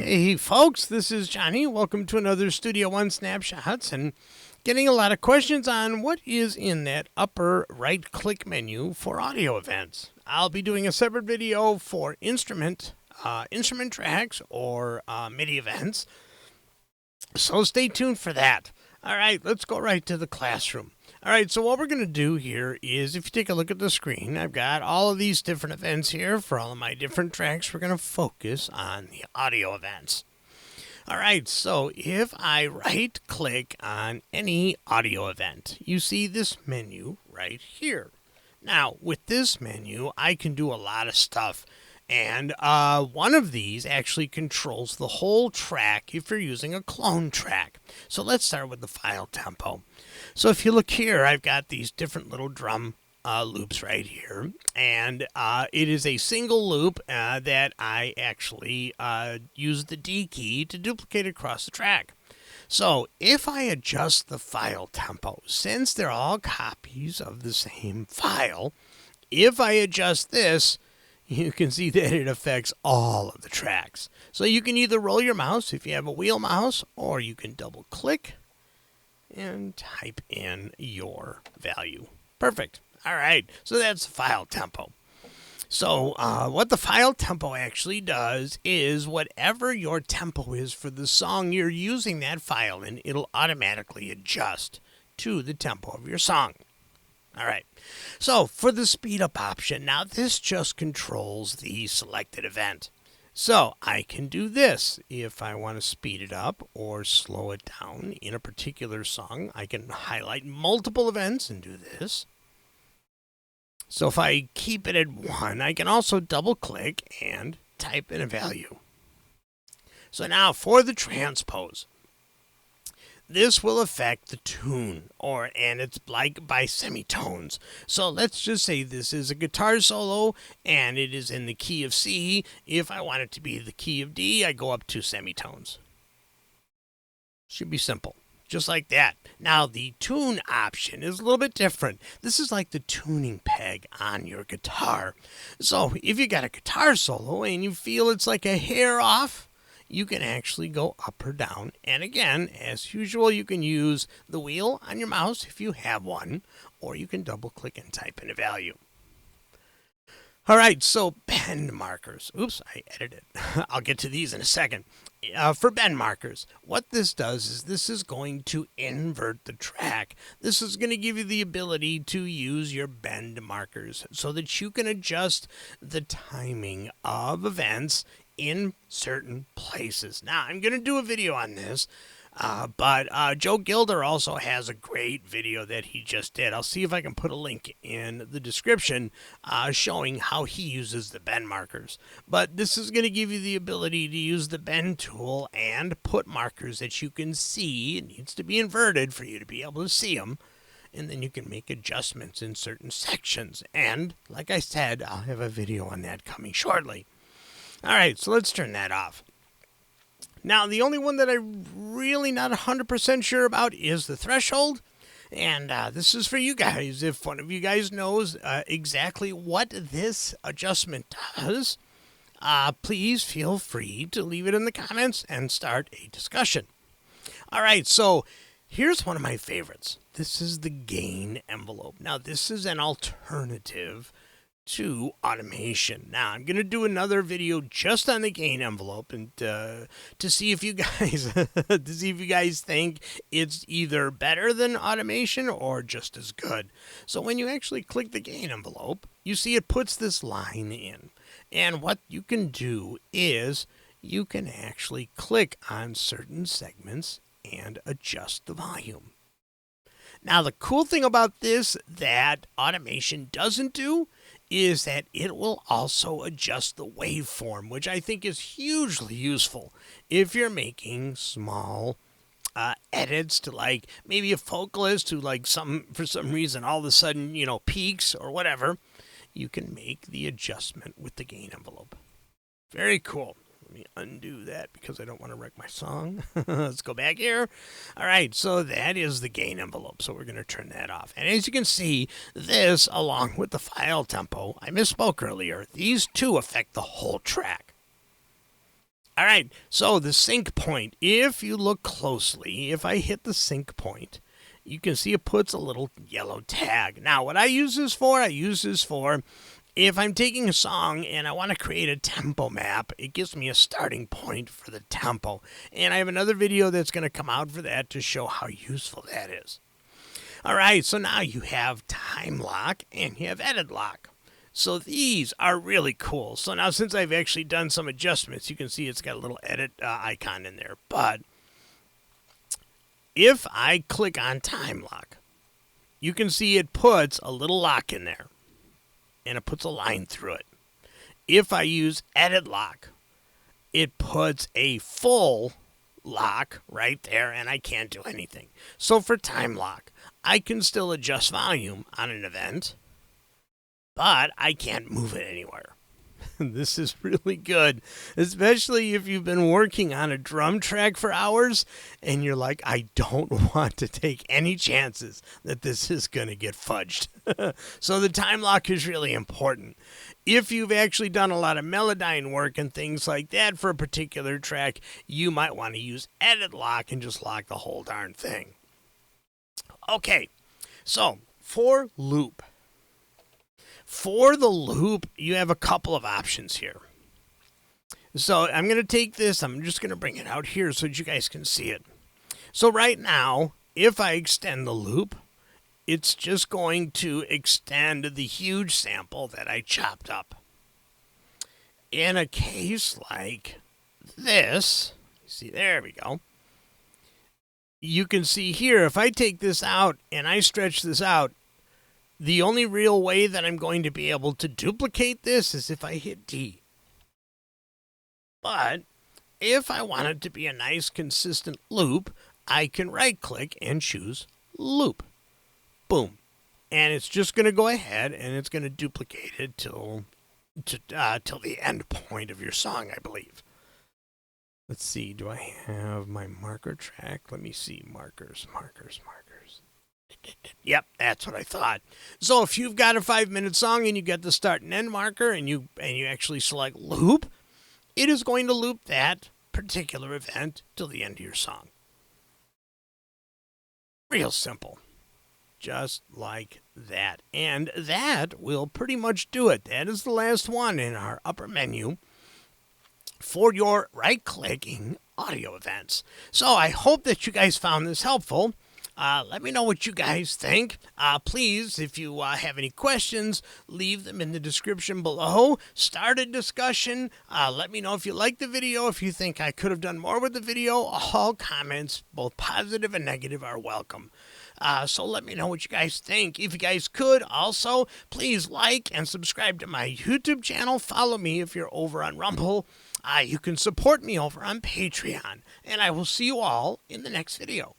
Hey folks, this is Johnny. Welcome to another Studio One Snapshots, and getting a lot of questions on what is in that upper right click menu for audio events. I'll be doing a separate video for instrument tracks or MIDI events, so stay tuned for that. All right, let's go right to the classroom. All right, so what we're going to do here is, if you take a look at the screen, I've got all of these different events here for all of my different tracks. We're going to focus on the audio events. All right, so if I right-click on any audio event, you see this menu right here. Now, with this menu, I can do a lot of stuff. And one of these actually controls the whole track if you're using a clone track. So let's start with the file tempo. So if you look here, I've got these different little drum loops right here. And it is a single loop that I actually use the D key to duplicate across the track. So if I adjust the file tempo, since they're all copies of the same file, if I adjust this, you can see that it affects all of the tracks. So you can either roll your mouse if you have a wheel mouse, or you can double click and type in your value. Perfect. All right, so that's the file tempo. So what the file tempo actually does is whatever your tempo is for the song you're using that file in, it'll automatically adjust to the tempo of your song. All right, so for the speed up option, now this just controls the selected event. So I can do this if I want to speed it up or slow it down in a particular song. I can highlight multiple events and do this. So if I keep it at 1, I can also double click and type in a value. So now for the transpose. This will affect the tune, and it's like by semitones. So let's just say this is a guitar solo, and it is in the key of C. If I want it to be the key of D, I go up 2 semitones. Should be simple, just like that. Now, the tune option is a little bit different. This is like the tuning peg on your guitar. So if you got a guitar solo and you feel it's like a hair off, you can actually go up or down. And again, as usual, you can use the wheel on your mouse if you have one, or you can double click and type in a value. All right, so bend markers. Oops, I edited. I'll get to these in a second. For bend markers, what this does is this is going to invert the track. This is going to give you the ability to use your bend markers so that you can adjust the timing of events in certain places. Now, I'm going to do a video on this, but Joe Gilder also has a great video that he just did. I'll see if I can put a link in the description showing how he uses the bend markers. But this is going to give you the ability to use the bend tool and put markers that you can see. It needs to be inverted for you to be able to see them. And then you can make adjustments in certain sections. And like I said, I'll have a video on that coming shortly. All right, so let's turn that off. Now, the only one that I'm really not 100% sure about is the threshold. And this is for you guys. If one of you guys knows exactly what this adjustment does, please feel free to leave it in the comments and start a discussion. All right, so here's one of my favorites. This is the gain envelope. Now, this is an alternative to automation. Now, I'm going to do another video just on the gain envelope and to see if you guys think it's either better than automation or just as good. So when you actually click the gain envelope, you see it puts this line in. And what you can do is you can actually click on certain segments and adjust the volume. Now, the cool thing about this that automation doesn't do is that it will also adjust the waveform, which I think is hugely useful if you're making small edits to, like, maybe a vocalist who, like, for some reason all of a sudden, peaks or whatever. You can make the adjustment with the gain envelope. Very cool. Let me undo that because I don't want to wreck my song. Let's go back here. All right, so that is the gain envelope. So we're going to turn that off. And as you can see, this, along with the file tempo, I misspoke earlier, these two affect the whole track. All right, so the sync point, if you look closely, if I hit the sync point, you can see it puts a little yellow tag. Now, what I use this for, if I'm taking a song and I want to create a tempo map, it gives me a starting point for the tempo. And I have another video that's going to come out for that to show how useful that is. All right, so now you have time lock and you have edit lock. So these are really cool. So now since I've actually done some adjustments, you can see it's got a little edit icon in there. But if I click on time lock, you can see it puts a little lock in there. And it puts a line through it. If I use edit lock, it puts a full lock right there and I can't do anything. So for time lock, I can still adjust volume on an event, but I can't move it anywhere. This is really good, especially if you've been working on a drum track for hours and you're like, I don't want to take any chances that this is going to get fudged. So the time lock is really important. If you've actually done a lot of Melodyne work and things like that for a particular track, you might want to use edit lock and just lock the whole darn thing. Okay, so for loop. For the loop, you have a couple of options here. So I'm going to take this, I'm just going to bring it out here so that you guys can see it. So right now, if I extend the loop, it's just going to extend the huge sample that I chopped up. In a case like this, see, there we go. You can see here, if I take this out and I stretch this out, the only real way that I'm going to be able to duplicate this is if I hit D. But if I want it to be a nice consistent loop, I can right-click and choose Loop. Boom. And it's just going to go ahead and it's going to duplicate it till the end point of your song, I believe. Let's see, do I have my marker track? Let me see, markers. Yep, that's what I thought. So if you've got a 5-minute song and you get the start and end marker and you actually select loop, it is going to loop that particular event till the end of your song. Real simple. Just like that. And that will pretty much do it. That is the last one in our upper menu for your right-clicking audio events. So I hope that you guys found this helpful. Let me know what you guys think. Please, if you have any questions, leave them in the description below. Start a discussion. Let me know if you like the video, if you think I could have done more with the video. All comments, both positive and negative, are welcome. So let me know what you guys think. If you guys could, also, please like and subscribe to my YouTube channel. Follow me if you're over on Rumble. You can support me over on Patreon. And I will see you all in the next video.